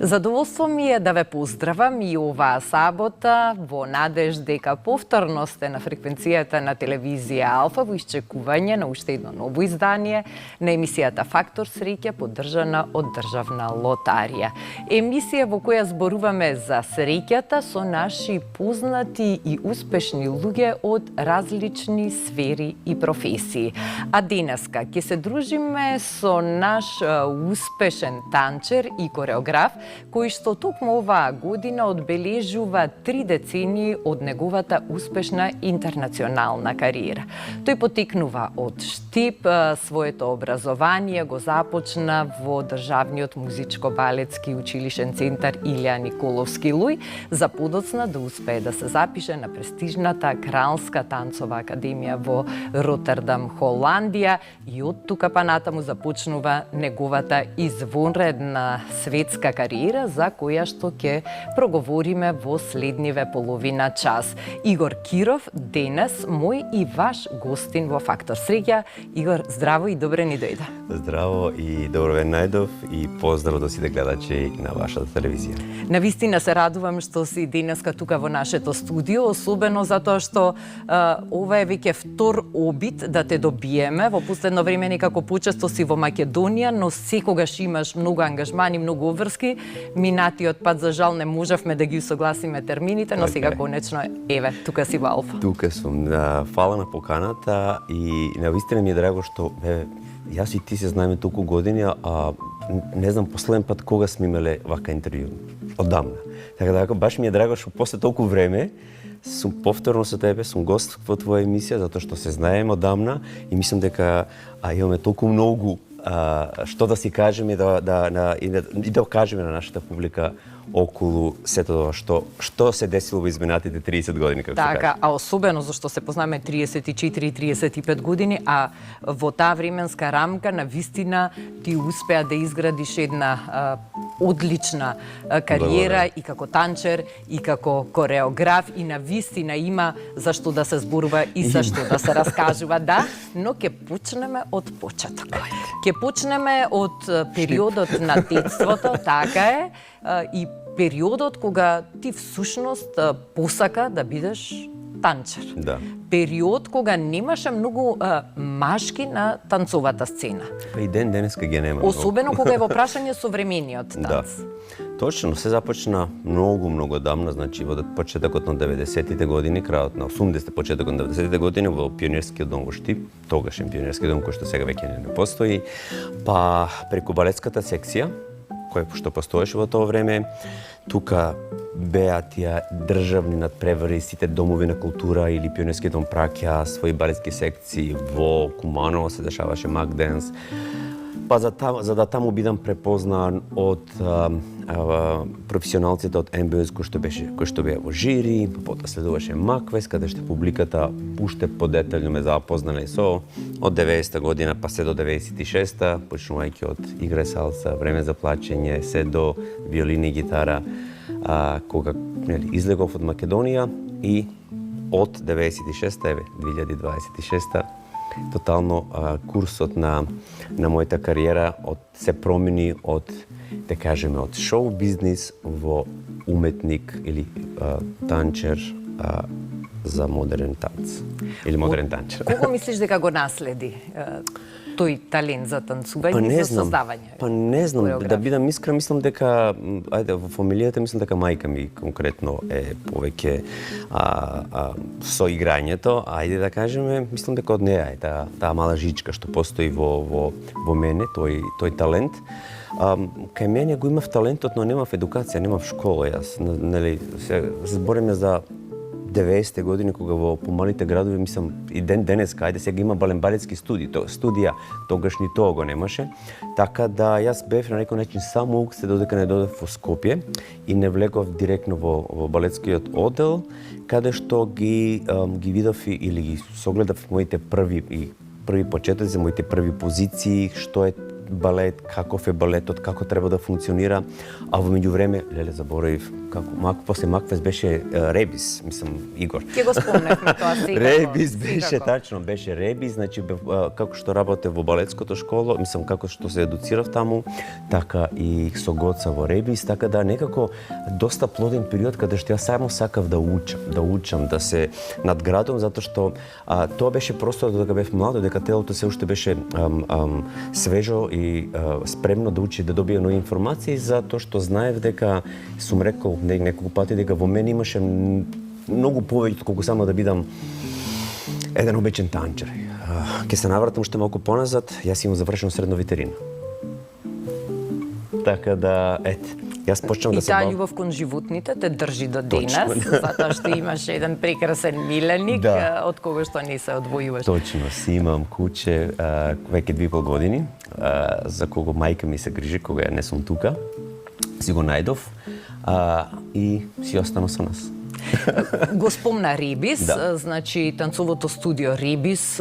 Задоволство ми е да ве поздравам и оваа сабота во надеж дека повторно сте на фреквенцијата на телевизија Алфа во исчекување на уште едно ново издание на емисијата Фактор среќа поддржана од Државна лотарија. Емисија во која зборуваме за среќата со наши познати и успешни луѓе од различни сфери и професии. А денеска ќе се дружиме со наш успешен танчер и кореограф кој што токму оваа година одбележува 3 децении од неговата успешна интернационална кариера. Тој потекнува од Штип, своето образование го започна во Државниот музичко-балетски училишен центар Илија Николовски Луј, за подоцна да успее да се запише на престижната Кралска танцова академија во Ротердам, Холандија, и од тука па натаму започнува неговата извонредна светска кариера за која што ќе проговориме во следниве половина час. Игор Киров, денес мој и ваш гостин во Фактор среќа. Игор, здраво и добре ни дојде. Здраво и добро ве најдов и поздрав до сите гледачи на вашата телевизија. Навистина се радувам што си денеска тука во нашето студио, особено затоа што ова е веќе втор обид да те добиеме. Во последно време некако почесто си во Македонија, но секогаш имаш многу ангажмани, многу обврски. Минатиот пат за жал не можевме да ги усогласиме термините, но сега конечно еве, тука си во Алфа. Тука сум. Фала на поканата и навистина ми е драго што јас и ти се знаеме толку години, а не знам последен пат кога сме имале вака интервју. Одамна. Така да баш ми е драго што после толку време сум повторно со тебе, сум гост во твоја емисија, затоа што се знаеме одамна и мислам дека имаме толку многу што да си кажеме и да кажеме на нашата публика околу сето тоа што се десило во изминатите 30 години, како се кажа. Така, а особено зашто се познаваме 34-35 години, а во таа временска рамка навистина ти успеа да изградиш една одлична кариера и како танчер, и како кореограф, и навистина има зашто да се зборува и зашто да се раскажува, да, но ќе почнеме од почеток. Ќе почнеме од периодот на детството, така е, и периодот кога ти всушност посака да бидеш танчер. Да. Период кога немаше многу машки на танцовата сцена. Па и денеска ги нема. Особено кога е во прашање современиот танц. Да. Точно, се започна многу давно, значи во почетокот на 90-тите години, крајот на 80-те, почетокот на 90-тите години во пионерскиот дом во Штип, тогашен пионерски дом кој што сега веќе не постои, па преку балетската секција кој што постоеше во тоа време. Тука беа тие државни надпревари, сите домови на култура или пионерски дом праќа своји балетски секции во Куманово, се дешаваше Макденс. Па за да таму бидам препознан од професионалците од МБС кој што беа во жири, потоа следуваше Маквес, каде што публиката уште подетелно ме запознале со од 90-та година па се до 96-та, почнувајќи од игра салса, време за плачење, се до виолина и гитара, кога излегов од Македонија и од 96-та, 2026-та, тотално курсот на мојата кариера се промени од, да кажеме, од шоу бизнис во уметник или танчер за модерен танц или модерен танчер. Кого мислиш дека го наследи тој талент за танцување и за создавање? Па не знам, да бидам искрен, мислам дека во фамилијата мислам дека мајка ми конкретно е повеќе со играњето, ајде да кажеме, мислам дека од неа е таа мала жичка што постои во мене, тој талент. Кај мене го имав талентот, но немав едукација, немав школа. Јас, нели, се збориме за 90-те години кога во помалите градови, мислам, и денеска, ајде сега има балетски студија, тогаш ни тоа го немаше. Така да јас бев на некој начин само ук се додека не додев во Скопје и не влегов директно во балетскиот оддел, каде што ги видов или ги согледав моите први почетоци, моите први позиции, што е балет, каков е балетот, како треба да функционира, а во меѓувреме, леле, заборавив, после Макфест беше Ребис, мислам, Игор. Ке го спомневме тоа сега. Ребис беше, тачно, беше Ребис, значи, како што работев во балетското школо, мислам, како што се едуцирав таму, така и со Гоца во Ребис, така да некако доста плоден период каде што ја само сакав да учам, да се надградувам, затоа што тоа беше простор додека бев млад, додека телото се уште беше свежо и спремно да учи, да добие нови информации, затоа што знаев дека сум рекол неколку пати дека во мене имаше многу повеќе колку само да бидам еден обичен танчер. Ке се навратам уште малку поназад, јас имам завршено средно ветерина. Така да, јас почнав да се бавам. И таа љубов кон животните те држи до денес, затоа што имаш еден прекрасен миленик, од кого што не се одвојуваш. Точно, си имам куче веќе 2,5 години, за кого мајка ми се грижи кога ја не сум тука. Си го најдов и си останал со нас. Го спомна Ребис, значи танцовото студио Ребис,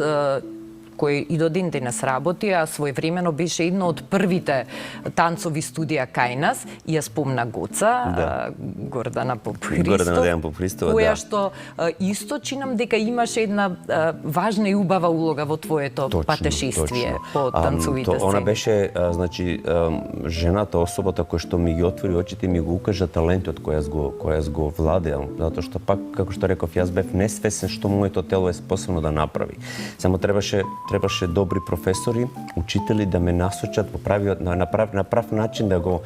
кој и до ден денес работи, а своевремено беше едно од првите танцови студија кај нас, и ја спомна Гоца, Гордана Попхристова, која што исто чинам дека имаше една важна и убава улога во твоето патешествие по танцовите сцени. Она беше, значи, жената, особата која што ми ги отвори очите и ми го укажа талентот кој јас го владеам, затоа што пак, како што реков, јас бев несвесен што моето тело е способно да направи. Само требаше добри професори, учители да ме насочат во на прав начин да го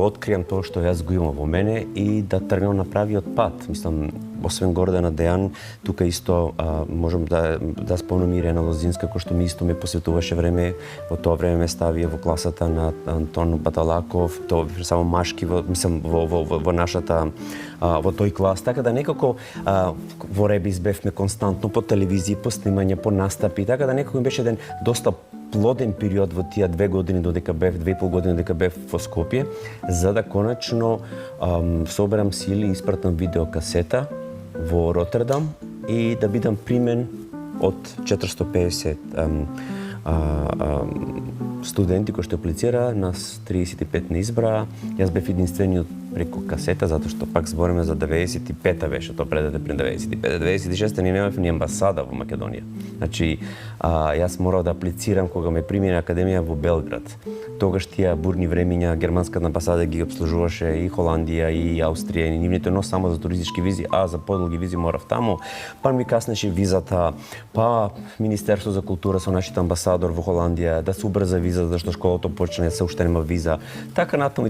откријам тоа што јас го имам во мене и да тргнам на правиот пат. Мислам, освен Гордана Дејан, тука исто можам да спомнам Ирена Лозинска, кој што ми исто ме посветуваше време, во тоа време ме ставија во класата на Антон Баталаков, тоа беше само машки, во нашата во тој клас, така да некако во Ребис бевме константно по телевизија, по снимање, по настапи, така да некако ми беше еден доста плоден период во тие 2,5 години додека бев во Скопје, за да конечно соберам сили и испратам видеокасета во Ротердам и да бидам примен од 450 студенти кои што аплицира, нас 35 не избра. Јас бев единствениот преку касета, затоа што пак збориме за 95-та беше, тоа пред 95-та. 96-та ни немавме ни амбасада во Македонија. Значи, јас морав да аплицирам кога ме прими на академија во Белград. Тогаш тие бурни времиња, германската амбасада ги обслужуваше и Холандија, и Аустрија, и нивните, но само за туристички визи, а за подолги визи морав таму. Па ми каснеше визата, па Министерство за култура со нашиот амбасадор во Холандија да се убрза виза, зашто школото почна, се уште нема виза. Така натаму,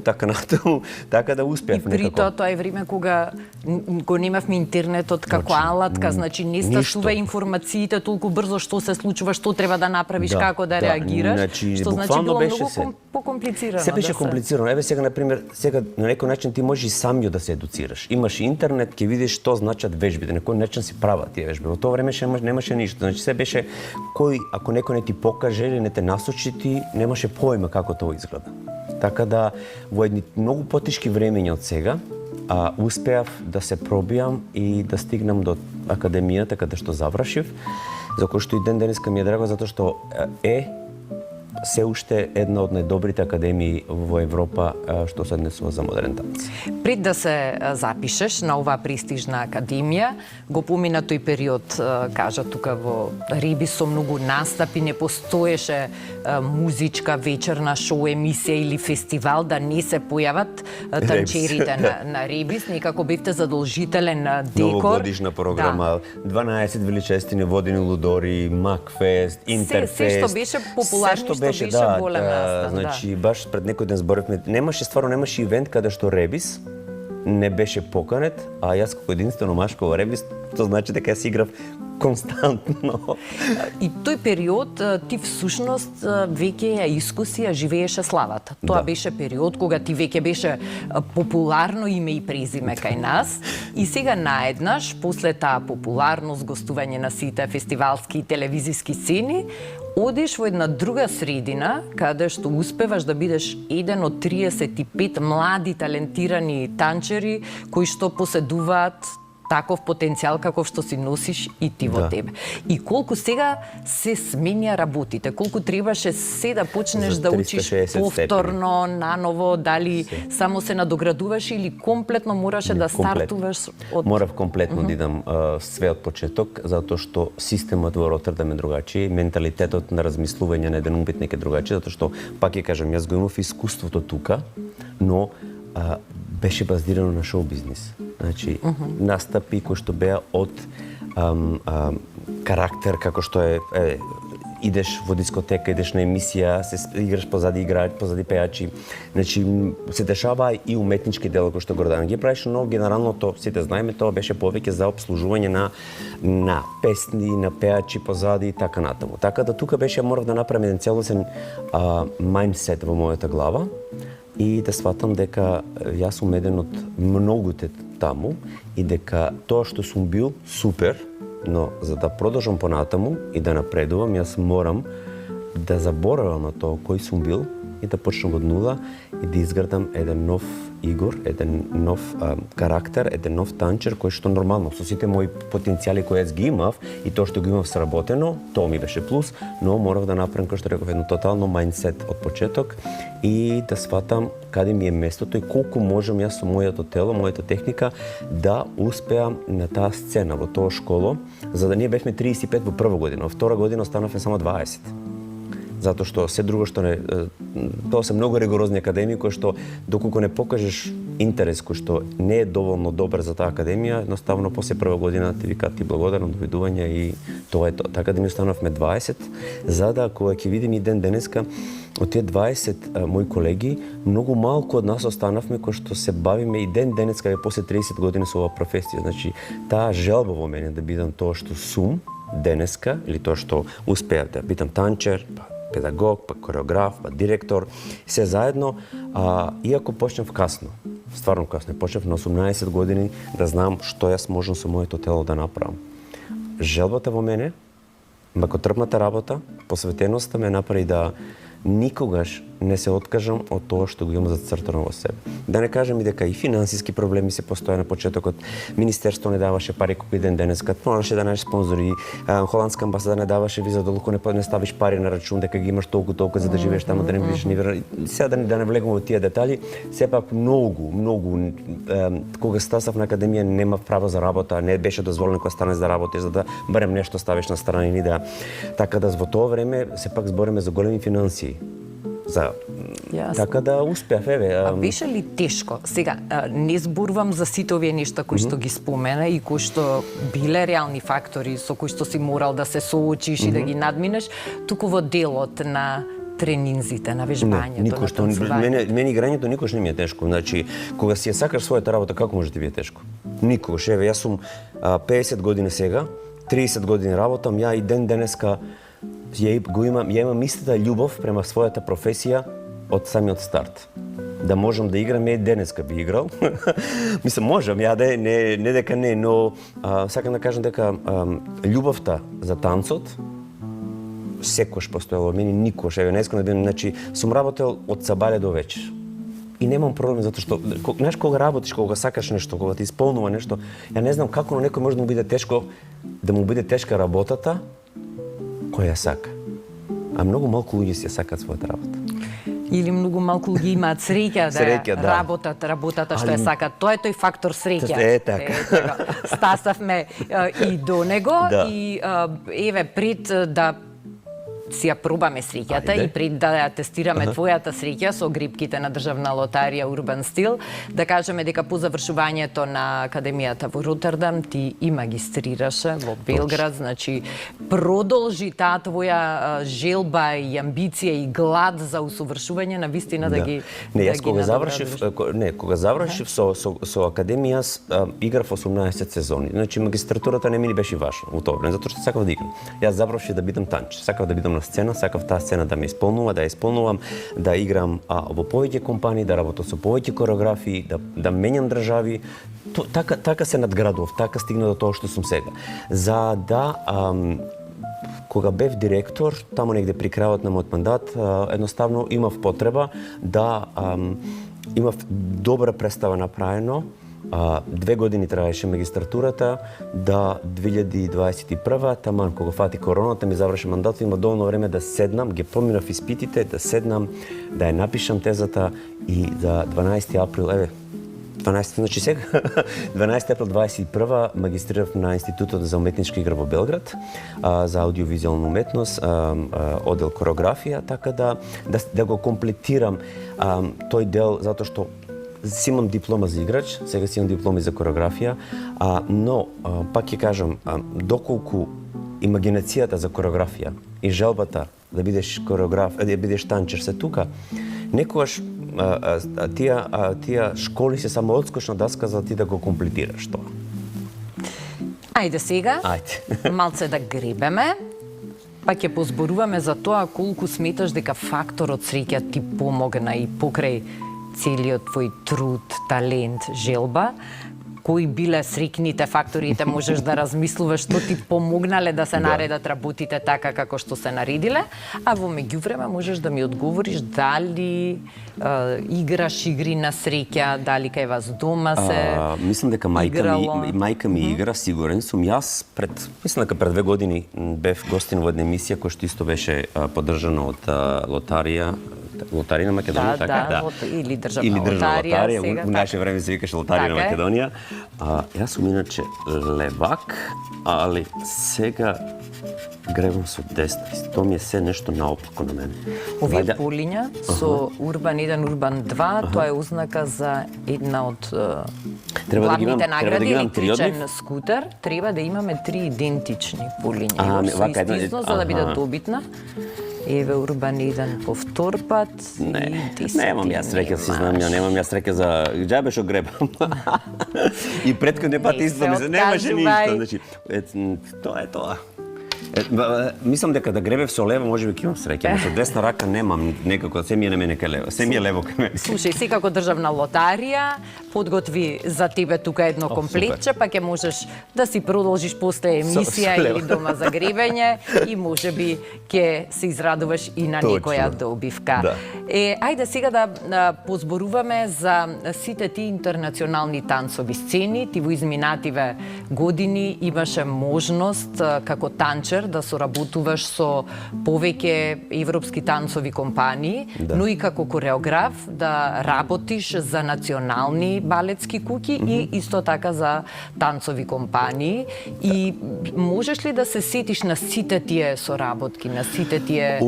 така да успеав некако. И при тоа е време кога го немавме интернетот како алатка, значи не стасува информациите толку брзо што се случува, што треба да направиш, како да реагираш, значи, што значи било многу покомплицирано. Се беше комплицирано. Еве сега, например, на некој начин ти можеш и самиот да се едуцираш. Имаш интернет, ќе видиш што значат вежбите, на кој начин се прават тие вежби. Во тоа време немаше ништо. Значи се беше ако некој не ти покаже или не те насочи, ти немаше поима како тоа изгледа. Така да во едни многу потешки времења од сега успеав да се пробијам и да стигнам до академијата каде што завршив, за кој што и ден денеска ми е драго затоа што се уште една од најдобрите академии во Европа што се однесува за модерен танц. Пред да се запишеш на оваа престижна академија, го помина тој период, кажа тука во Ребис, со многу настапи, не постоеше музичка вечерна шоу емисија или фестивал да не се појават танчерите на Ребис, некако бевте задолжителен декор. Новогодишна програма, 12 величествени водени лудори, Макфест, Интерфест. Се што беше популарно, беше голем настан. Значи, баш пред некој ден зборивме, немаше ивент каде што Ребис не беше поканет, а јас како единствено машко во Ребис, тоа значи дека јас играв константно. И тој период ти всушност веќе ја искуси, ја живееше славата. Тоа беше период кога ти веќе беше популарно име и презиме кај нас и сега наеднаш, после таа популарност, гостување на сите фестивалски и телевизиски сцени, одиш во една друга средина, каде што успеваш да бидеш еден од 35 млади талентирани танчери кои што поседуваат таков потенцијал каков што си носиш и ти во тебе. И колку сега се сменја работите, колку требаше се да почнеш да учиш повторно, наново, дали само се надоградуваш или комплетно мораше да стартуваш од... Морав комплетно да идам све од почеток, затоа што системот во Ротердам е другачи, менталитетот на размислување на еден умбитник е другачи, затоа што, пак ќе кажам, јас го имав искуството тука, но беше базирано на шоу бизнис. Значи, настапи кои што беа од карактер, како што идеш во дискотека, идеш на емисија, се играш позади играч, позади пејачи. Значи, се дешава и уметнички дел кој што Гордан ги правиш, но генерално сите знаеме, тоа беше повеќе за обслужување на песни, на пејачи позади и така натаму. Така да тука беше морав да направам еден целосен мајндсет во мојата глава и да сватам дека јас сум еден од многуте таму и дека тоа што сум бил супер, но за да продолжам понатаму и да напредувам, јас морам да заборавам на тоа кој сум бил и да почнам од нула и да изградам еден нов Игор, еден нов карактер, еден нов танчер кој што нормално со сите мои потенцијали кои јас ги имав и тоа што го имав сработено, тоа ми беше плюс, но морав да направам, како што реков, едно тотално мајндсет од почеток и да сватам каде ми е местото и колку можам јас со моето тело, мојата техника да успеам на таа сцена во тоа школо, за да ние бевме 35 во прва година, во втора година останавме само 20. Затоа што се друго што не, тоа се многу ригорозни академии кои што доколку не покажеш интерес кој што не е доволно добар за таа академија, едноставно после прва година ти викаат ти благодарам, довидување и тоа е тоа. Така да ми останавме 20, за да кога ќе видим и ден денеска од тие 20 мои колеги, многу малку од нас останавме кои што се бавиме и ден денеска е после 30 години со оваа професија. Значи таа желба во мене да бидам тоа што сум денеска или тоа што успеав да бидам танчер, педагог, па кореограф, па директор, се заедно, иако почнав касно, стварно касно, почнав на 18 години да знам што јас можам со моето тело да направам. Желбата во мене, макотрпната работа, посветеноста ме направи да никогаш не се откажам од тоа што го имам зацртано во себе. Да не кажам и дека и финансиски проблеми се постоја на почетокот. Министерство не даваше пари колку ден денеска, мораше да најдеш спонзори, холандска амбасада не даваше виза доколку не ставиш пари на рачун дека ги имаш толку за да живееш таму, да не бидеш нивер. Сега да не влегувам во тие детали, сепак многу кога стасав на академија немав право за работа, не беше дозволено кога станеш да работиш за да барем нешто ставиш на страна или да така да во тоа време сепак збориме за големи финансии. Така да успеав, А беше ли тешко? Сега, не зборувам за сите овие нешта кои што ги спомена и кои што биле реални фактори со кои што си морал да се соочиш и да ги надминеш, туку во делот на тренинзите, на вежбањето, на танцувањето. Мене играњето никош не ми е тешко. Значи, кога си ја сакаш својата работа, како може да ви е тешко? Никогаш. Јас сум 50 години сега, 30 години работам, ја и ден денеска ја имам истата љубов према својата професија од самиот старт. Да можам да играм, денеска би играл. Мислам, можам, не дека не, но сакам да кажам дека љубовта за танцот секојаш постоела во мене, никош. Не искам да бидам, значи, сум работел од сабале до вечер. И немам проблем затоа што, знаеш, кога работиш, кога сакаш нешто, кога ти исполнува нешто, ја не знам како на некој може да му биде тешко, да му биде тешка работата, која ја сака. А многу малку луѓе си ја сакаат својата работа. Или многу малку луѓе имаат среќа да работата што ја сакаат. Тоа е тој фактор среќа. Така. Стасавме и до него и еве пред да си ја пробаме среќата и пред да ја тестираме твојата среќа со грипките на Државна лотарија Урбан Стил, да кажеме дека по завршувањето на Академијата во Ротердам ти и магистрираше во Белград, значи продолжи таа твоја желба и амбиција и глад за усовршување на вистина да ги Не, јас кога завршив со Академија, играв 18 сезони. Значи магистратурата не ми беше важна во тоа време, затоа што сакав да играм. Јас завршив да бидам танч, сакав да бидам на сцена, сакав таа сцена да ме исполнува, да ја исполнувам, да играм во повеќе компании, да работам со повеќе кореографии, да менјам држави. Така се надградував, така стигна до тоа што сум сега. За да кога бев директор, таму негде при крајот на мојот мандат, едноставно имав потреба да имав добра представа направено 2 години траеше магистратурата, да 2021, таман кога фати короната, ми заврши мандатот, има доволно време да седнам, ги поминав испитите, да седнам, да ја напишам тезата и за 12 април, 12, значи сега, 12 април 21 магистрирав на Институтот за уметничка игра во Белград, за аудиовизуална уметност, одел кореографија, така да го комплетирам тој дел, затоа што си имам диплома за играч, сега си имам диплома за кореографија, но, пак ќе кажам, доколку имагинацијата за кореографија и желбата да бидеш кореограф, да бидеш танчер се тука, некогаш тие школи се само одскочна даска за ти да го комплетираш тоа. Ајде сега, Ајде. малце да гребеме, па ќе позборуваме за тоа колку сметаш дека факторот среќа ти помогна и покрај целиот твој труд, талент, желба. Кои биле среќните факторите, можеш да размислуваш што ти помогнале да се наредат работите така како што се наредиле, а во меѓувреме можеш да ми одговориш дали играш игри на среќа, дали кај вас дома се мислам дека мајка ми игра, сигурен сум. Јас мислам дека пред 2 години бев гостин во една емисија која што исто беше поддржана од Лотарија на Македонија, така? Или државна лотарија. Во наше време се викаше Лотарија на Македонија. Јас сум иначе левак, али сега гребам со десна. Тоа ми е се нешто наопако на мене. Овие полиња со Урбан 1, Урбан 2, тоа е ознака за една од главните награди, електричен скутер. Треба да имаме 3 идентични полиња. Со ист износ, за да биде добитна. Еве Урбан 1 по втор пат и 10. Немам јас среќа, си знам, немам јас среќа за џабе што гребам. И претходни пати исто ми се немаше ништо, значи тоа е тоа. Мислам дека да гребев со лево можеби ќе имам среќа, но со десна рака немам некако, се ми е на мене кај лево, се ми е лево кај мене. Слушај, секако државна лотарија подготви за тебе тука едно комплетче, па ќе можеш да си продолжиш после емисија или дома за гребење и можеби ќе се израдуваш и на некоја добивка. Ајде сега да позборуваме за сите ти интернационални танцови сцени. Ти во изминативе години имаше можност како танчер да соработуваш со повеќе европски танцови компании, но и како кореограф да работиш за национални балетски куќи и исто така за танцови компании. И можеш ли да се сетиш на сите тие соработки, на сите тие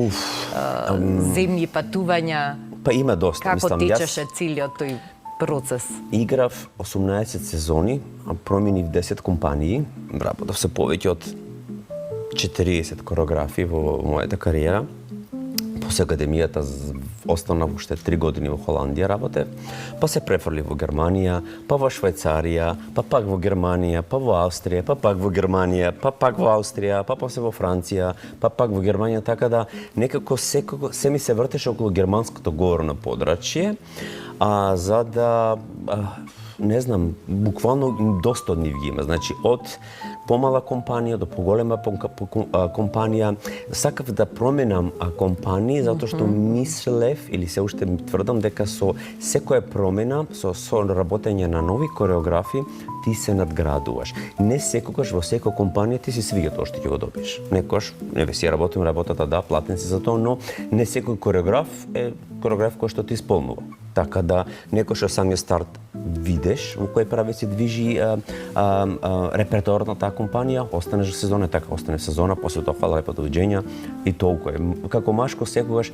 земји патувања? Па има доста, мислам. Како течеше целиот тој процес? Играв 18 сезони, променив 10 компании, работав се повеќе од 40 кореографи во мојата кариера. После академијата останав уште 3 години во Холандија работев, па се префрли во Германија, па во Швајцарија, па пак во Германија, па во Австрија, па пак во Германија, па пак во Австрија, па после во Франција, па пак во Германија, така да некако се ми се вртеше околу германското говорно подрачје, за да не знам, буквално доста од нив ги има. Значи, од помала компанија до поголема компанија. Сакав да променам компании, затоа што мислев, или се уште тврдам, дека со секоја промена, со работење на нови кореографи, ти се надградуваш. Не секогаш во секоја компанија ти се свиѓа тоа што ќе го добиеш. Некош, си работим работата, да, платен си за тоа, но не секој кореограф е кореограф кој што ти исполнува. Така да, некош од самиот старт видиш во кој прави се движи репертоарот на таа компанија, останеш сезона, така остане сезона, после тоа фала лепо довиѓења и толку е. Како машко секогаш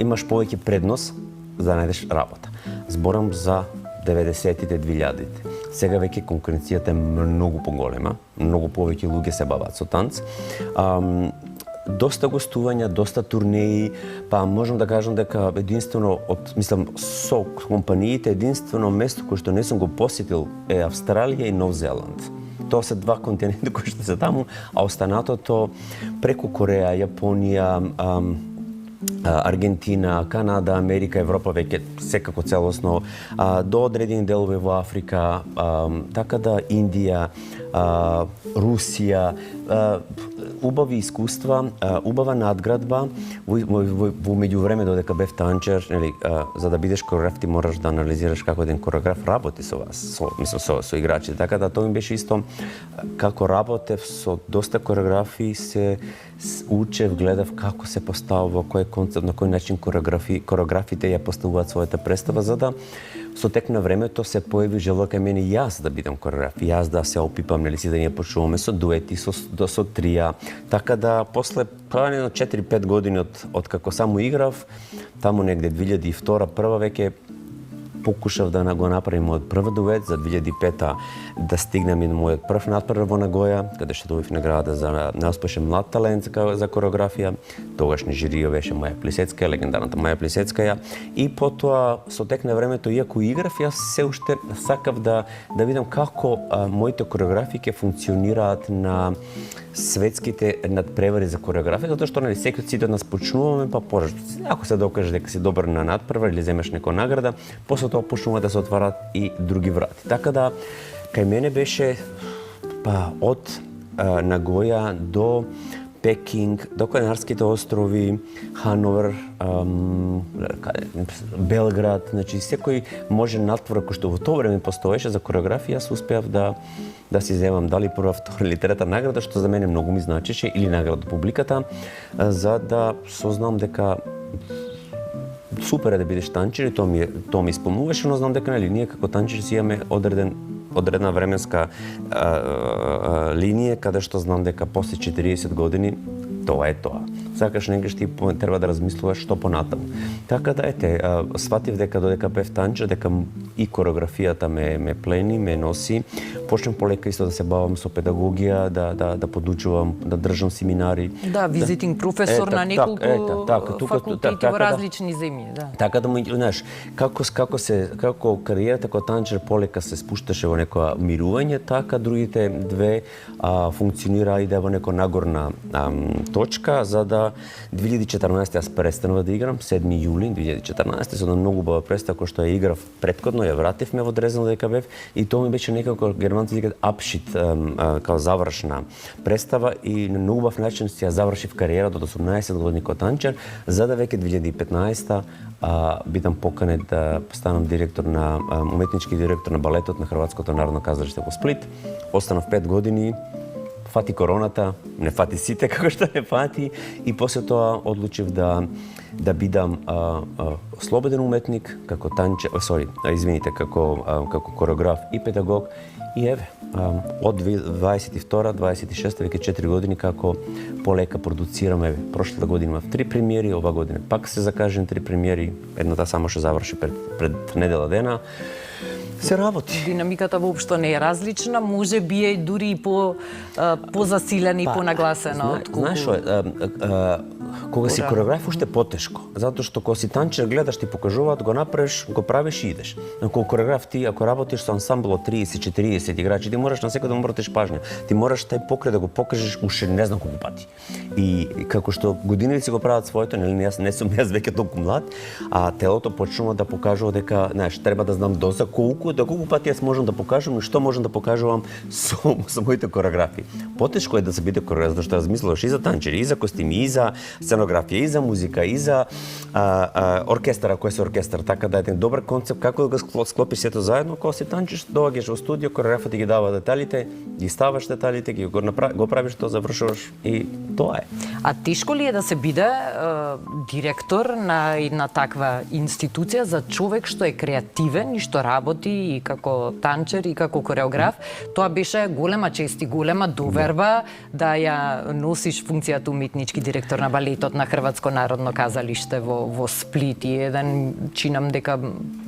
имаш повеќе предност за да најдеш работа. Зборам за 90-тите, 2000-тите. Сега веќе конкуренцијата е многу поголема, многу повеќе луѓе се бават со танц. Доста гостувања, доста турнеи, па можам да кажам дека единствено со компаниите единствено место кое што не сум го посетил е Австралија и Нов Зеланд. Тоа се 2 континенти кои што се таму, а останатото преку Кореја, Јапонија, Аргентина, Канада, Америка, Европа веќе секако целосно, до одредени делови во Африка, така да Индија, Русија, убави искуства, убава надградба. Во меѓувреме додека бев танчер, нели, за да бидеш кореограф ти мораш да анализираш како еден кореограф работи со вас, со играчите. Така да тоа ми беше исто како работев со доста кореографи, се учев, гледав како се поставува, кој концепт, на кој начин кореографите ја поставуваат својата представа, за да со тек на времето се појави желба кај мене јас да бидам кореограф, јас да се опипам, нели си да ние почнуваме со дуети, со трија. Така да после 4-5 години од како само играв, таму негде 2002-2001 веќе покушав да го направим мојот прв дует за 2005 да стигнем и мојот прв натпрев во Нагоја, каде што добив награда за најуспешен млад талент за кореографија. Тогашни жирио беше Маја Плисецкаја, легендарната Маја Плисецкаја. И потоа со тек на времето, иако играв, јас се уште сакав да видам како моите кореографии ќе функционираат на светските надпревари за кореографија, затоа што нели секој сите од нас почнуваме, па пораш, ако се докажеш дека си добар на надпревар или земеш некоја награда, после тоа почнува да се отварат и други врати. Така да кај мене беше од Нагоја до Пекинг, до Канарските острови, Хановер, Белград, значи секој може надпревар кој што во тоа време постоеше за кореографија, јас успеав да си земам дали прва, втора или трета награда, што за мене многу ми значеше, или награда од публиката, за да сознам дека супер е да бидеш танчер и тоа ми исполнуваше, но знам дека нели ние како танчери си имаме одредена временска линија каде што знам дека после 40 години тоа е тоа. Сакаш негаш ти треба да размислуваш што понатаму. Така да сватив дека додека бев танчер, дека и кореографијата ме плени, ме носи. Почнем полека исто да се бавам со педагогија, да подучувам, да држам семинари. Да, визитинг професор на неколку факултети во различни земји, да. Така да му, знаеш, како кариерата како танчер полека се спушташе во некоја мирување, така другите две функционира и да во некоја нагорна точка, за да 2014 јас престанав да играм, 7 јули 2014, со една многу убава представа која што ја играв претходно, ја вративме во Дрезен дека бев и тоа ми беше некако германци викаат апшит, као завршна представа и на многу убав начин си ја завршив кариерата од 18 години како танчер, за да веќе 2015 бидам поканет да станам директор на уметнички директор на балетот на Хрватското народно кazalište во Сплит. Останав 5 години. Фати короната, не фати сите како што не фати и после тоа одлучив да бидам слободен уметник како танчер, како кореограф и педагог и еве од 22-26 веќе 4 години како полека продуцирам, еве прошлата година имав 3 премиери, ова година пак се закажени 3 премиери, едната само што заврши пред недела дена. Се работи. Динамиката воопшто не е различна, може би е дури и позасилена и понагласена од колку. Знаеш, кога си кореограф уште потешко, затоа што кога си танчер гледаш ти покажуваат, го направиш, го правиш и идеш. Но кога кореограф ти ако работиш со ансамбл од 30-40 играчи, ти мораш на секој да му обратиш пажња. Ти мораш тај покрај да го покажеш уште не знам колку пати. И како што години си го прават своето, нели јас не сум веќе толку млад, а телото почнува да покажува дека, знаеш, треба да знам доза колку пати јас можам да покажам и што можам да покажувам со моите кореографии. Потешко е да се биде кореограф, затоа што размислуваш и за танчери, и за костими, и за сценографија, и за музика, и за оркестар, ако е оркестар, така да е еден добар концепт како да го склопиш сето заедно, кога си танчиш, доаѓаш во студио, кореографот ти ги дава деталите, ги ставаш деталите, го правиш тоа, завршуваш и тоа е. А тешко ли е да се биде директор на една таква институција за човек што е креативен и што работи и како танчер и како кореограф? Тоа беше голема чест и голема доверба да ја носиш функцијата уметнички директор на балетот на Хрватско народно кazalište во Сплит и еден, чинам дека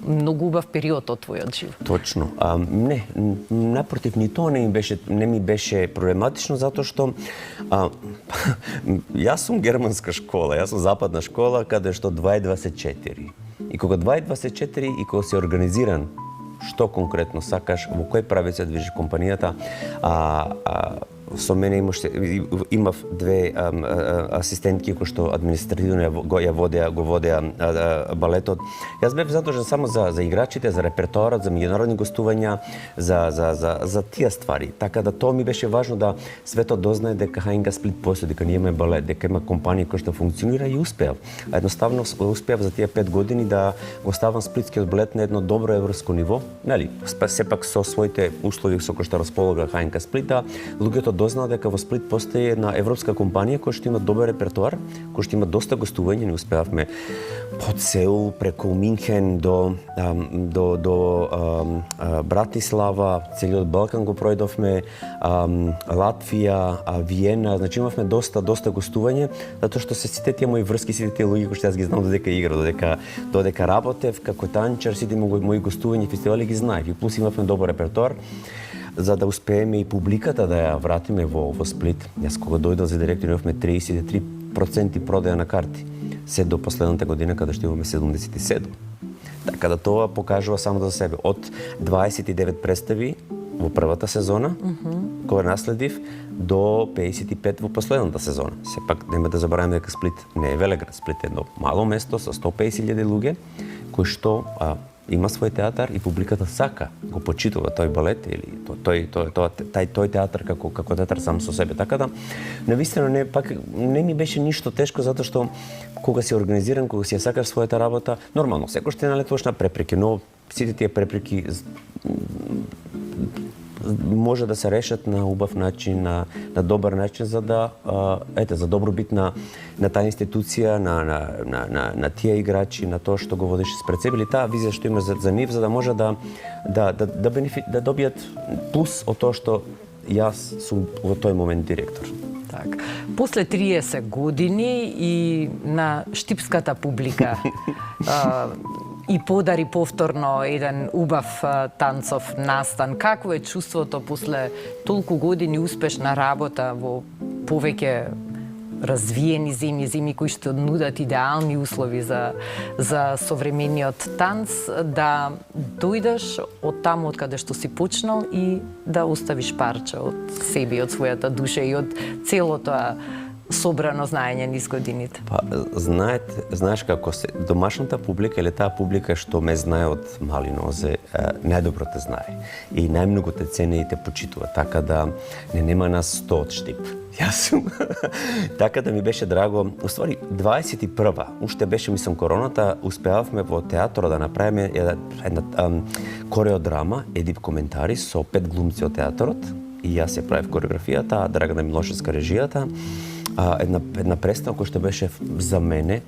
многу убав период од твојот живот. Точно. Не, напротив, ни тоа не ми беше проблематично, затоа што јас сум германска школа, јас сум западна школа, каде што 2:24. И кога 2:24 и кога си организиран, што конкретно сакаш, во кој правец се движи компанијата, со мене имав две асистентки кои што административно го водеа балетот. Јас бев задолжен само за играчите, за репертоарот, за меѓународни гостувања, за тие ствари. Така да тоа ми беше важно да светот дознае дека ХНК Сплит постои, дека ние имаме балет, дека има компанија која што функционира и успеав. Едноставно успеав за тие 5 години да го ставам сплитскиот балет на едно добро европско ниво, нели? Сепак со своите услови со кои што располага ХНК Сплит, луѓето дознаа дека во Сплит постои една европска компанија која што има добар репертоар, која што има доста гостувања, не успеавме од Сеул преку Минхен до Братислава, целиот Балкан го пројдовме, Латвија, Виена, значи имавме доста гостување, затоа што се сите тие мои врски, сите тие луѓе кои што јас ги знам додека игра, додека работев како танчар, сите мои гостувања фестивали ги знаев и плюс имавме добар репертоар за да успееме и публиката да ја вратиме во Сплит. Јас кога дојдов за директор имавме 33% продаја на карти, се до последната година каде што имаме 77. Така да тоа покажува само за себе. Од 29 представи во првата сезона, кога наследив, до 55 во последната сезона. Сепак нема да забораваме дека Сплит не е Велеград, Сплит е едно мало место со 150.000 луѓе кои што има свој театар и публиката сака го почитува тој балет или тој театар како театар сам со себе. Така да навистина не ми беше ништо тешко затоа што кога си организиран, кога си ја сакаш својата работа, нормално секој што налетуваш на препреки, но сите тие препреки може да се решат на убав начин, на добар начин за да за добробит на таа институција, на тие играчи, на тоа што го водиш спред себе или таа визија што има за нив, за да може да добијат плюс од тоа што јас сум во тој момент директор. Так. После 30 години и на штипската публика и подари повторно еден убав танцов настан. Какво е чувството после толку години успешна работа во повеќе развиени земји кои што нудат идеални услови за современиот танц, да дојдеш од таму од каде што си почнал и да оставиш парче од себе, од својата душа и од целото собрано знаење низ годините? Знаеш како се домашната публика или таа публика што ме знае од мали нозе, најдобро те знае и најмногу те цени и те почитува, така да нема нас 100 од Штип. Јас сум. Така да ми беше драго. Уствари, 21-ва, уште беше, мислам, короната, успеавме во театро да направиме една кореодрама, Едип коментари, со 5 глумци од театрот, и јас ја правев кореографијата, Драгана Милошевска режијата, една представа која што беше за мене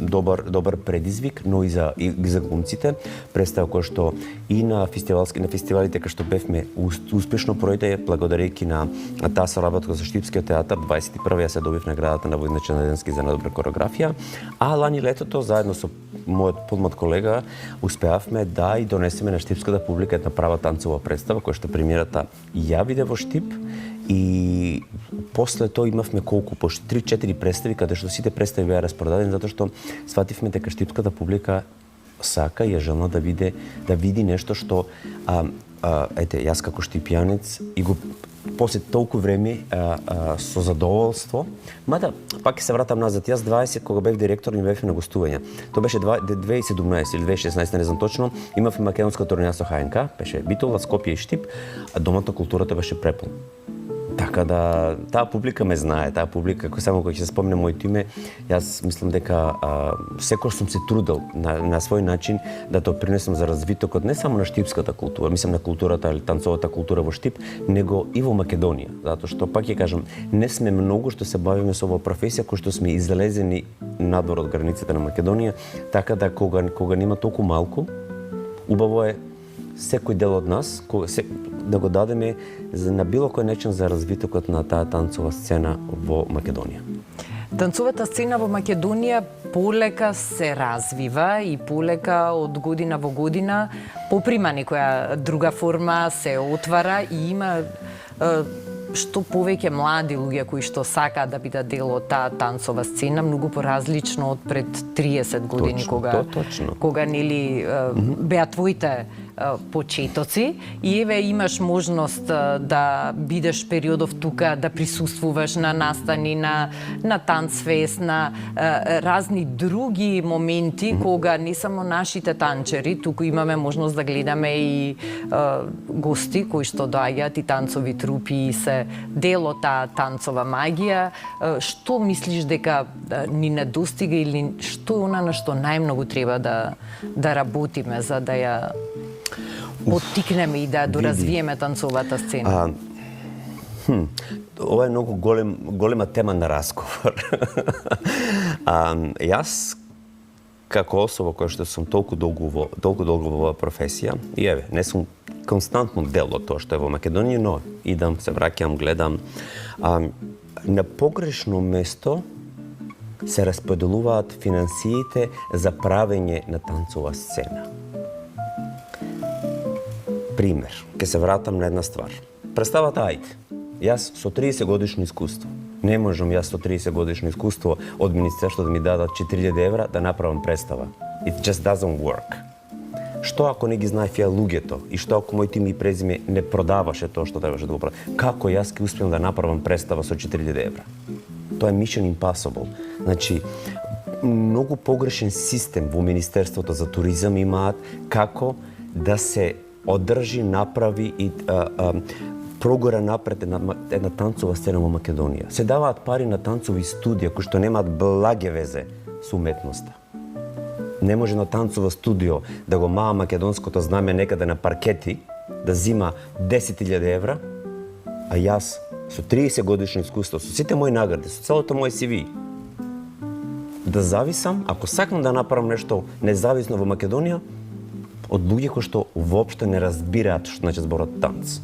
добар предизвик, но и за глумците. Представа која што и на фестивалите кај што бевме успешно пројде, благодарејќи на таа соработка со Штипскиот театар, 21-ви ја се добив наградата на Војничен Неденски за најдобра кореографија, а лани летото заедно со мојот подмлад колега успеавме да и донесеме на штипската публика една права танцова представа која што премиерата ја биде во Штип. И после тоа имавме колку, по 3-4 представи, каде што сите представи беа распродадени, затоа што свативме дека штипската публика сака и е желна да види нешто што јас како штипјанец и го после толку време со задоволство, мада пак ќе се вратам назад, јас 20 кога бев директор не бев на гостувања. Тоа беше 2017 или 2016, не знам точно, имавме македонска турнеја со ХНК, беше Битола, Скопје и Штип, а домот на културата беше препун. Така да, таа публика ме знае, таа публика, само кога ќе се спомне моето име, јас мислам дека секој сум се трудел на свој начин да допринесам за развитокот не само на штипската култура, мислам на културата или танцовата култура во Штип, него и во Македонија, затоа што пак ќе кажам, не сме многу што се бавиме со оваа професија, кој што сме излезени надвор од границите на Македонија, така да кога нема толку малку, убаво е секој дел од нас да го дадеме на било кој начин за развитокот на таа танцова сцена во Македонија. Танцовата сцена во Македонија полека се развива и полека од година во година поприма некоја друга форма, се отвара и има што повеќе млади луѓе кои што сакаат да бидат дел од таа танцова сцена, многу поразлично од пред 30 години, точно, кога нели беа твоите почетоци и еве имаш можност да бидеш периодов тука, да присуствуваш на настани, на танцфест, на разни други моменти кога не само нашите танчери, туку имаме можност да гледаме и гости кои што доаѓаат и танцови трупи и се дел од таа танцова магија. Што мислиш дека ни недостига или што е она на што најмногу треба да работиме за да ја поттикнеме и да доразвиеме танцовата сцена? Ова е многу голема тема на разговор. Јас како особа која што сум толку долго во оваа професија, и еве, не сум константно дел од тоа што е во Македонија, но идам, се враќам, гледам. На погрешно место се распределуваат финансиите за правење на танцова сцена. Пример, ќе се вратам на една ствар. Представата ајде. Јас со 30 годишно искуство. Не можам јас со 30 годишно искуство од министерството да ми дадат 4000 евра да направам представа. It just doesn't work. Што ако не ги знаев ја луѓето и што ако мојот име и презиме не продаваше тоа што требаше да го продаде? Како јас ќе успеам да направам представа со 4000 евра? Тоа е mission impossible. Значи, многу погрешен систем во Министерството за туризам имаат како да се одржи, направи и прогора напред една танцова сцена во Македонија. Се даваат пари на танцови студија кои што немаат благе везе со уметноста. Не може на танцово студио да го маа македонското знаме некаде на паркети, да зима 10.000 евра, а јас со 30 годишно искуство, со сите мои награди, со целото моje CV, да зависам, ако сакам да направам нешто независно во Македонија, од луѓе кои што воопшто не разбираат што значи зборот танц.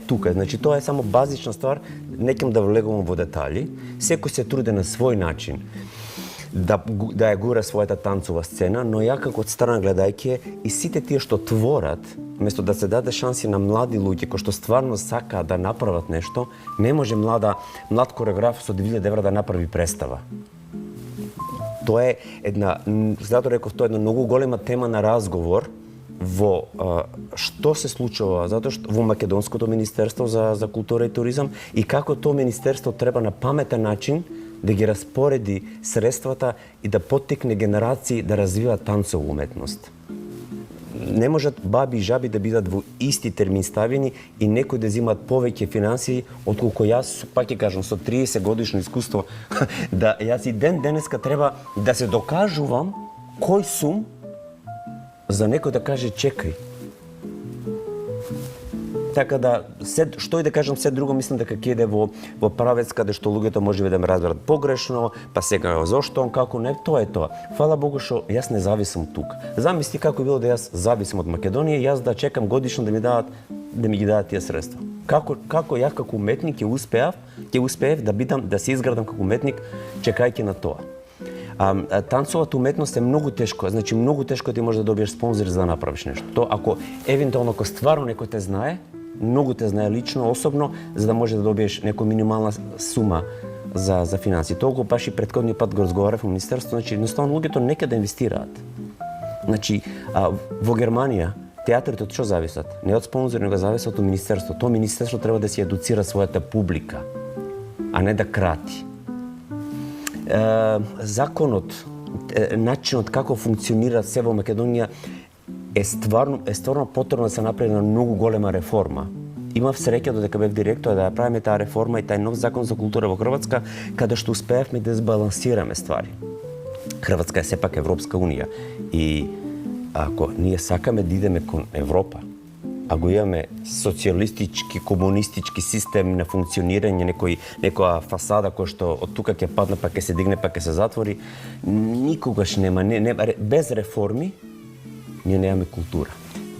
Тука, значи тоа е само базична ствар, не ќе да влегувам во детали. Секој се труди на свој начин да ја гура својата танцова сцена, но ја како од страна гледајќи и сите тие што творат, место да се даде шанси на млади луѓе кои што стварно сакаат да направат нешто, не може млад кореограф со 2000 евра да направи представа. Тоа е затоа реков, тоа е една многу голема тема на разговор во што се случува, затоа што во Македонското министерство за култура и туризам и како тоа министерство треба на паметен начин да ги распореди средствата и да поттикне генерации да развиваат танцова уметност. Не можат баби и жаби да бидат во исти термин ставени и некои да земаат повеќе финансии отколку јас, пак ќе кажам, со 30 годишно искуство, да јас и денеска треба да се докажувам кој сум за некој да каже чекај. Така да, што и да кажам, се друго мислам дека ќе иде во правец каде што луѓето можеби да ме разберат погрешно, па сега зошто он, како не, тоа е тоа. Фала Богу што јас не зависам тук. Замисли како било да јас зависам од Македонија, јас да чекам годишно да ми ги дадат тие средства. Како ја како уметник ќе успеев да се изградам како уметник чекајќи на тоа. Танцовата уметност е многу тешко, значи многу тешко ти може да добиеш спонзори за да направиш нешто. Тоа ако евентуално ако стварно некој те знае, многу те знае лично, особено, за да може да добиеш некоја минимална сума за финанси. Толку баш и претходниот пат го разговарав во министерството, значи едноставно луѓето нека да инвестираат. Значи во Германија театрите од што зависат? Не од спонзори, него зависат од министерството. Тоа министерство треба да се едуцира својата публика, а не да крати. Законот, начинот како функционира се во Македонија е стварно потребно да се направи една многу голема реформа. Имав среќа додека бев директор да ја правиме таа реформа и тај нов закон за култура во Хрватска, каде што успеевме да збалансираме ствари. Хрватска е сепак Европска унија и ако ние сакаме да идеме кон Европа, а го имаме социјалистички, комунистички систем на функционирање, некоја фасада која што од тука ќе падне, па ќе се дигне, па ќе се затвори, никогаш нема, без реформи, ние немаме култура.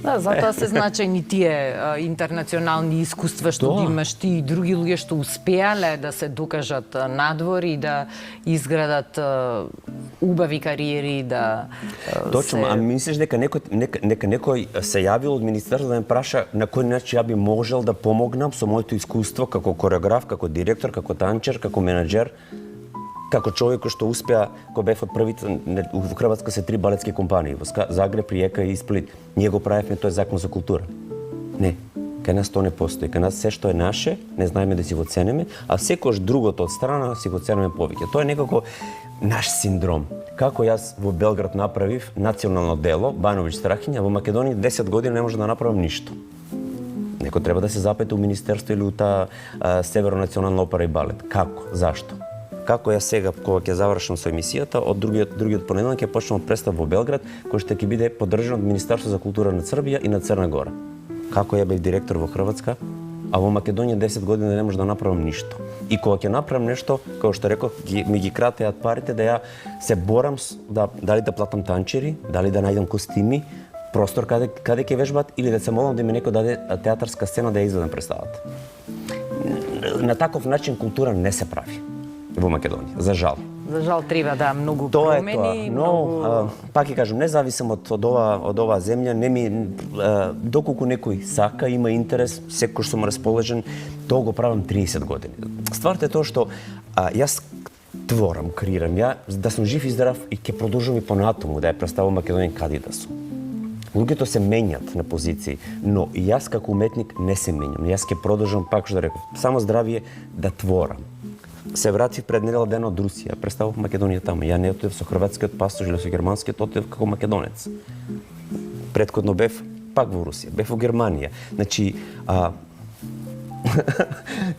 Да, затоа се значајни тие интернационални искуства што ги имаш ти и други луѓе што успеале да се докажат надвор и да изградат убави кариери, да Точно, а мислиш дека некој се јавил од министерството да ме праша на кој начин ја би можел да помогнам со моето искуство како кореограф, како директор, како танчер, како менаџер? како човек кој што успеа, кој бев од првите, во Хрватска се 3 балетски компании, во Загреб, Риека и Сплит. Ние го правевме, тој закон за култура. Не, кај нас тоа не постои. Кај нас се што е наше, не знаеме да си го ценеме, а секојаш другото од страна си го ценеме повеќе. Тоа е некако наш синдром. Како јас во Белград направив национално дело Бановиќ Страхиња, во Македонија 10 години не може да направам ништо. Некој треба да се запете у министерство или у таа Северно национална опера и балет. Како? Зашто? Како јас сега, кога ќе завршам со емисијата, од другиот понеделник ќе почнам представа во Белград, кој што ќе биде поддржан од Министерство за култура на Србија и на Црна Гора. Како ја бев директор во Хрватска, а во Македонија 10 години не може да направам ништо. И кога ќе направам нешто, како што реков, ми ги кратеат парите да ја се борам дали да платам танчери, дали да најдам костими, простор каде ќе вежбат или да се молам да ми некој даде театарска сцена да ја изведам представата. На таков начин култура не се прави во Македонија, за жал. За жал треба да многу Тоа промени, е тоа, но пак ќе кажам, независимо од оваа земја, не ми доколку некој сака, има интерес, секој сум расположен, тоа го правам 30 години. Стварата е тоа што јас творам, креирам, ја да сум жив и здрав и ќе продолжам и понатаму да ја представам Македонија каде да сум. Луѓето се менјат на позиции, но и јас како уметник не се менјам. Јас ќе продолжам, пак што реков, само здравие да творам. Се вратив пред недела дена од Русија, представав Македонија таму. Ја не отидов со хрватскиот пасош или со германскиот, отидов како македонец. Претходно бев пак во Русија, бев во Германија. Значи,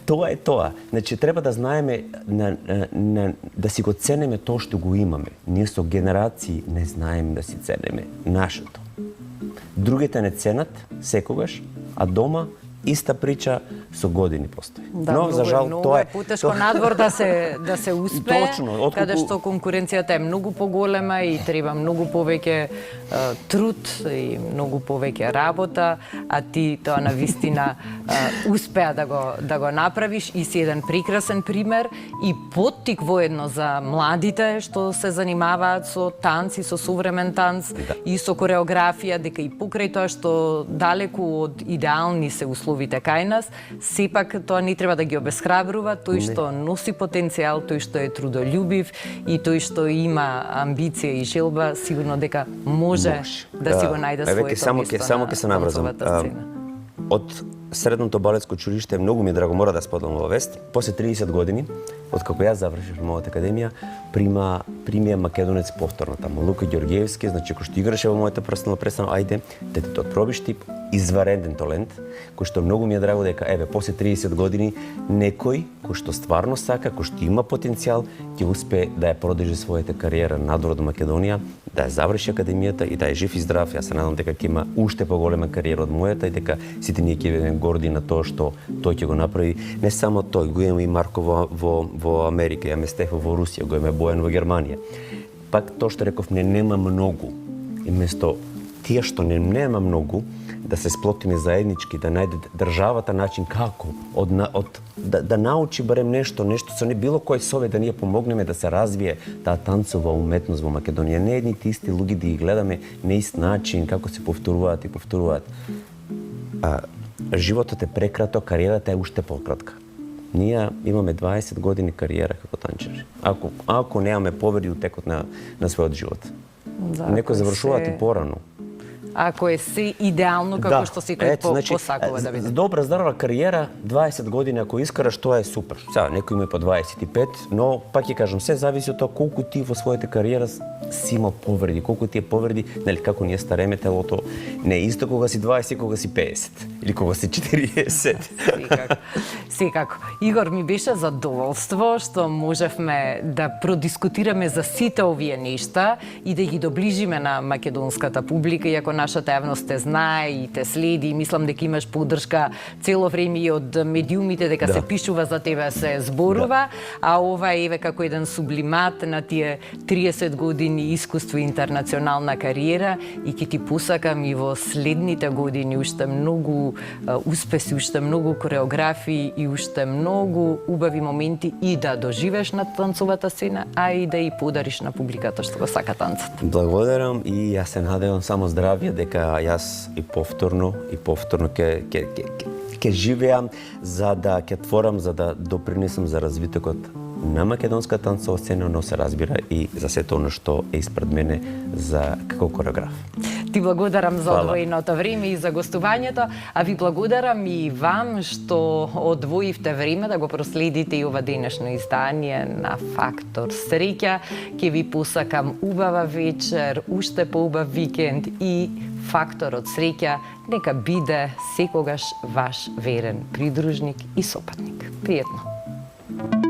тоа е тоа. Значи, треба да знаеме, да си го ценеме тоа што го имаме. Ние со генерации не знаеме да си ценеме нашето. Другите не ценат секогаш, а дома иста прича со години постои. Да, но за жал тоа е потешко надвор да се успее, Точно, каде што конкуренцијата е многу поголема и треба многу повеќе труд и многу повеќе работа, а ти тоа навистина успеа да го направиш и си еден прекрасен пример и поттик воедно за младите што се занимаваат со танц и со современ танц и со кореографија, дека и покрај тоа што далеку од идеални се условите кај нас, сепак тоа не треба да ги обесхрабрува, тој што носи потенцијал, тој што е трудолюбив и тој што има амбиција и желба, сигурно дека може да си го најде своето место само ќе се наврзам. Од средното балетско училиште, многу ми е драго, мора да споделам ова вест. После 30 години, откако јас завршив мојата академија, примија македонец повторно таму. Лука Ѓорѓиевски, значи кој што играше во мојата персонална представа, ајде, да ти тоа пробиш тип, извареден талент, кој што многу ми е драго дека, еве, после 30 години, некој кој што стварно сака, кој што има потенцијал, ќе успее да ја продолжи својата кариера надвор од Македонија, да ја заврши академијата и да е жив и здрав. Јас се надам дека ќе има уште поголема кариера од мојата и дека сите ние ќе бидеме горди на тоа што тој ќе го направи. Не само тој, го имаме и Марко во Америка, ја Местефа во Русија, го имаме Бојан во Германија. Пак тоа што реков, нема многу. И место тие што нема многу, да се сплотиме заеднички, да најде државата начин како да научи барем нешто со не било кој совет да ние помогнеме да се развие таа танцова уметност во Македонија. Не едните исти луѓе да ги гледаме на ист начин, како се повторуваат и повторуваат. Животот е прекраток, кариерата е уште пократка. Ние имаме 20 години кариера како танчери. Ако немаме повреди од текот на својот живот. Некој завршуваат и порано. Ако е се идеално како што секој посакува да биде. Добра, здрава кариера, 20 години ако искараш, тоа е супер. Сега, некој има и по 25, но пак ќе кажам, се зависи од тоа колку ти во својата кариера си имал повреди, колку ти е повреди, нели како ние стареме, телото не е исто кога си 20 и кога си 50 или кога си 40. Секако. Игор, ми беше задоволство што можевме да продискутираме за сите овие нешта и да ги доближиме на македонската публика, иако нашата јавност те знае и те следи, и мислам дека имаш поддршка цело време и од медиумите, дека се пишува за тебе, се зборува, а ова е како еден сублимат на тие 30 години искуство и интернационална кариера и ќе ти посакам и во следните години уште многу успеси, уште многу кореографии и уште многу убави моменти и да доживеш на танцовата сцена, а и да и подариш на публиката што го сака танцот. Благодарам и јас се надевам само здравје дека јас и повторно ќе живеам за да ќе творам, за да допринесам за развитокот на македонска танцова сцена, но се разбира и за сето оно што е испред мене за како кореограф. Ти благодарам за Фала. одвоеното време и за гостувањето, а ви благодарам и вам што одвоивте време да го проследите и ова денешно издание на Фактор Среќа. Ќе ви посакам убава вечер, уште поубав викенд и Факторот Среќа нека биде секогаш ваш верен придружник и сопатник. Пријатно!